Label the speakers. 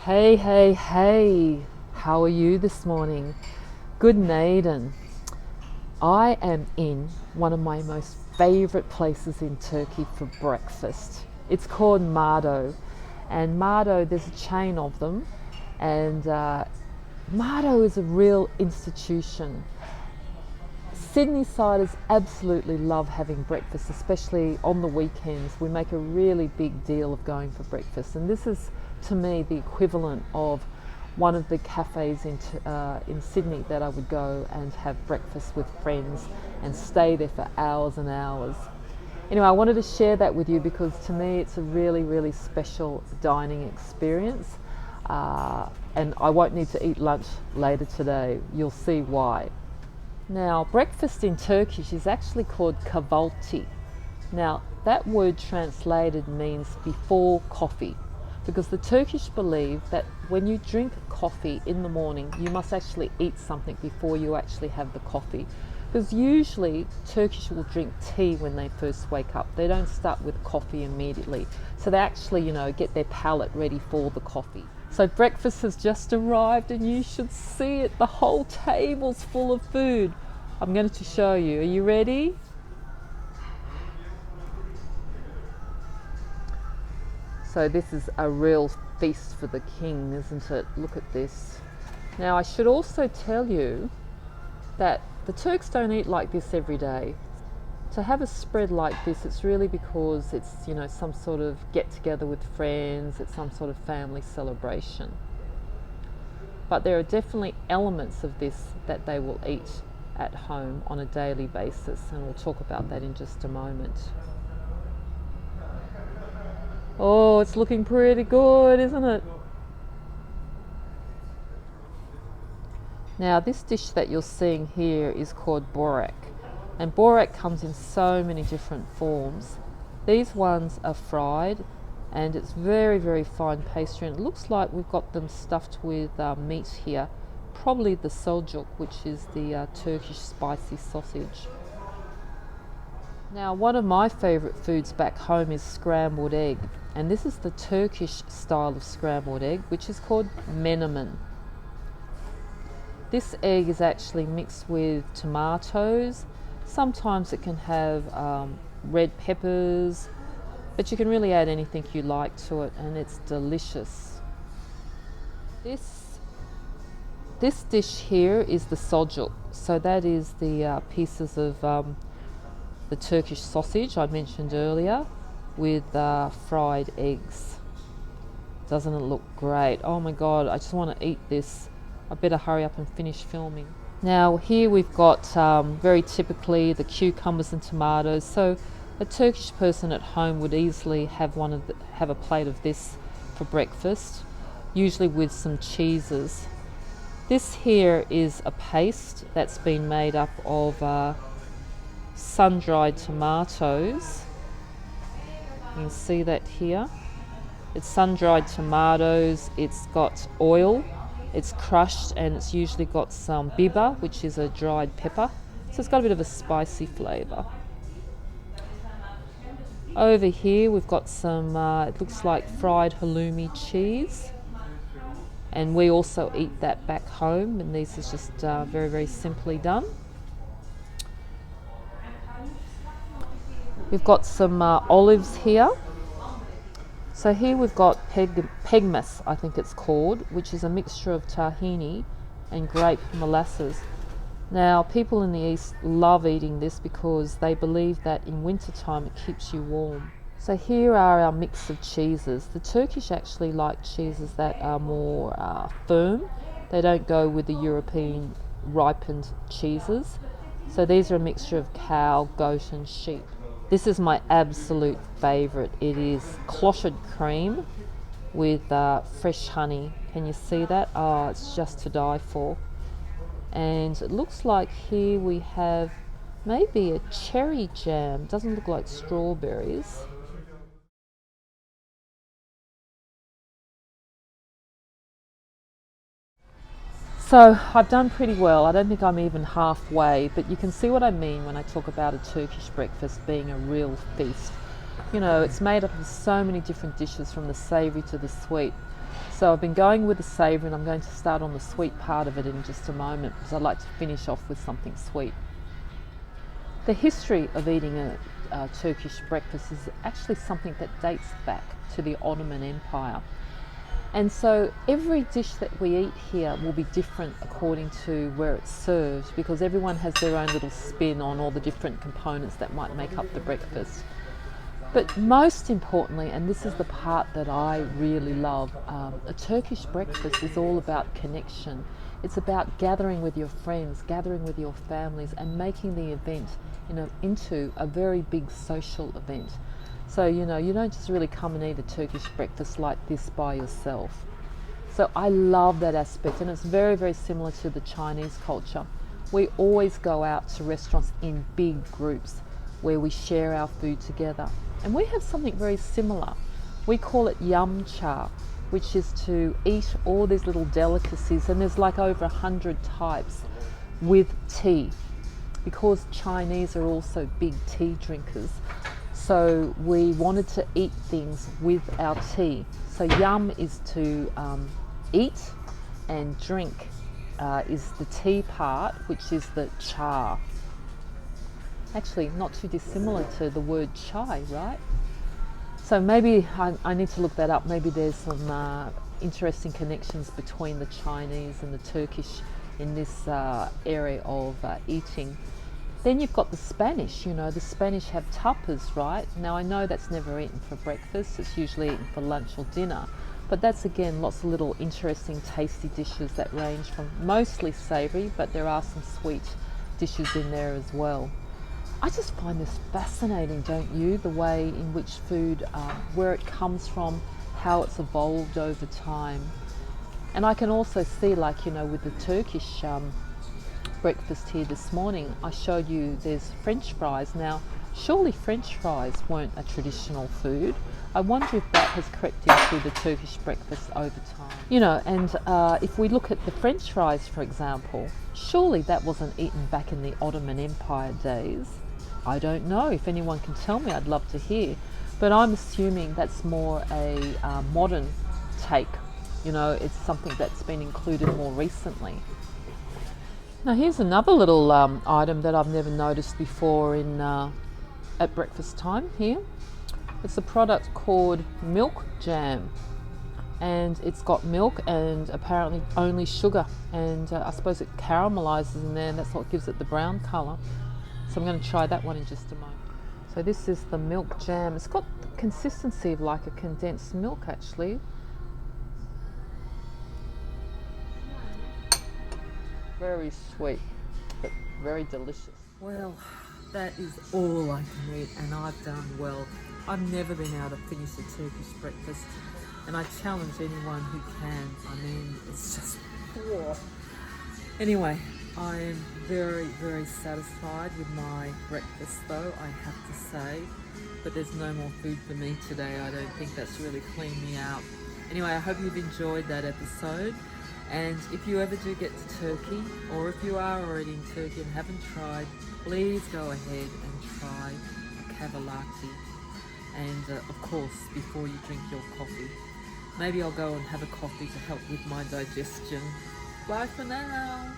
Speaker 1: Hey, hey, hey, how are you this morning? Good Naden. I am in one of my most favourite places in Turkey for breakfast. It's called Mardo, and Mardo, there's a chain of them, and Mardo is a real institution. Sydney siders absolutely love having breakfast, especially on the weekends. We make a really big deal of going for breakfast, and this is, to me, the equivalent of one of the cafes in Sydney that I would go and have breakfast with friends and stay there for hours and hours. Anyway, I wanted to share that with you because to me it's a really, really special dining experience, and I won't need to eat lunch later today. You'll see why. Now, breakfast in Turkish is actually called kahvalti. Now, that word translated means before coffee, because the Turkish believe that when you drink coffee in the morning, you must actually eat something before you actually have the coffee. Because usually Turkish will drink tea when they first wake up. They don't start with coffee immediately. So they actually, get their palate ready for the coffee. So breakfast has just arrived and you should see it. The whole table's full of food. I'm going to show you. Are you ready? So this is a real feast for the king, isn't it? Look at this. Now I should also tell you that the Turks don't eat like this every day. To have a spread like this, it's really because it's, some sort of get together with friends, it's some sort of family celebration. But there are definitely elements of this that they will eat at home on a daily basis, and we'll talk about that in just a moment. Oh, it's looking pretty good, isn't it? Now, this dish that you're seeing here is called borak. And borak comes in so many different forms. These ones are fried, and it's very, very fine pastry. And it looks like we've got them stuffed with meat here. Probably the sucuk, which is the Turkish spicy sausage. Now, one of my favourite foods back home is scrambled egg. And this is the Turkish style of scrambled egg, which is called menemen. This egg is actually mixed with tomatoes. Sometimes it can have red peppers, but you can really add anything you like to it, and it's delicious. This dish here is the sucuk. So that is the pieces of the Turkish sausage I mentioned earlier with fried eggs. Doesn't it look great? Oh my God, I just want to eat this. I better hurry up and finish filming. Now here we've got very typically the cucumbers and tomatoes. So a Turkish person at home would easily have have a plate of this for breakfast, usually with some cheeses. This here is a paste that's been made up of sun-dried tomatoes. You can see that here. It's sun-dried tomatoes, it's got oil, it's crushed, and it's usually got some biber, which is a dried pepper. So it's got a bit of a spicy flavour. Over here we've got some, it looks like fried halloumi cheese. And we also eat that back home, and this is just very, very simply done. We've got some olives here. So here we've got pegmas, I think it's called, which is a mixture of tahini and grape molasses. Now, people in the East love eating this because they believe that in wintertime it keeps you warm. So here are our mix of cheeses. The Turkish actually like cheeses that are more firm. They don't go with the European ripened cheeses. So these are a mixture of cow, goat and sheep. This is my absolute favourite. It is clotted cream with fresh honey. Can you see that? Oh, it's just to die for. And it looks like here we have maybe a cherry jam. Doesn't look like strawberries. So I've done pretty well. I don't think I'm even halfway, but you can see what I mean when I talk about a Turkish breakfast being a real feast. It's made up of so many different dishes, from the savoury to the sweet. So I've been going with the savoury, and I'm going to start on the sweet part of it in just a moment, because I'd like to finish off with something sweet. The history of eating a Turkish breakfast is actually something that dates back to the Ottoman Empire. And so every dish that we eat here will be different according to where it's served, because everyone has their own little spin on all the different components that might make up the breakfast. But most importantly, and this is the part that I really love, a Turkish breakfast is all about connection. It's about gathering with your friends, gathering with your families, and making the event into a very big social event. So, you don't just really come and eat a Turkish breakfast like this by yourself. So I love that aspect, and it's very, very similar to the Chinese culture. We always go out to restaurants in big groups where we share our food together. And we have something very similar. We call it yum cha, which is to eat all these little delicacies, and there's like over 100 types, with tea, because Chinese are also big tea drinkers. So we wanted to eat things with our tea. So yum is to eat, and drink is the tea part, which is the cha. Actually, not too dissimilar to the word chai, right? So maybe I need to look that up. Maybe there's some interesting connections between the Chinese and the Turkish in this area of eating. Then you've got the Spanish. The Spanish have tapas, right? Now I know that's never eaten for breakfast. It's usually eaten for lunch or dinner. But that's again lots of little interesting tasty dishes that range from mostly savoury, but there are some sweet dishes in there as well. I just find this fascinating, don't you? The way in which food, where it comes from, how it's evolved over time. And I can also see, with the Turkish breakfast here this morning, I showed you there's French fries. Now, surely French fries weren't a traditional food. I wonder if that has crept into the Turkish breakfast over time. And if we look at the French fries, for example, surely that wasn't eaten back in the Ottoman Empire days. I don't know. If anyone can tell me, I'd love to hear. But I'm assuming that's more a modern take. It's something that's been included more recently. Now here's another little item that I've never noticed before at breakfast time here. It's a product called milk jam, and it's got milk and apparently only sugar, and I suppose it caramelizes in there, and that's what gives it the brown color. So I'm going to try that one in just a moment. So this is the milk jam. It's got the consistency of like a condensed milk, actually. Very sweet, but very delicious. Well, that is all I can eat, and I've done well. I've never been able to finish a Turkish breakfast, and I challenge anyone who can. I mean, it's just... Anyway, I am very, very satisfied with my breakfast, though, I have to say. But there's no more food for me today. I don't think that's really cleaned me out. Anyway, I hope you've enjoyed that episode. And if you ever do get to Turkey, or if you are already in Turkey and haven't tried, please go ahead and try a kahvalti. And of course, before you drink your coffee. Maybe I'll go and have a coffee to help with my digestion. Bye for now.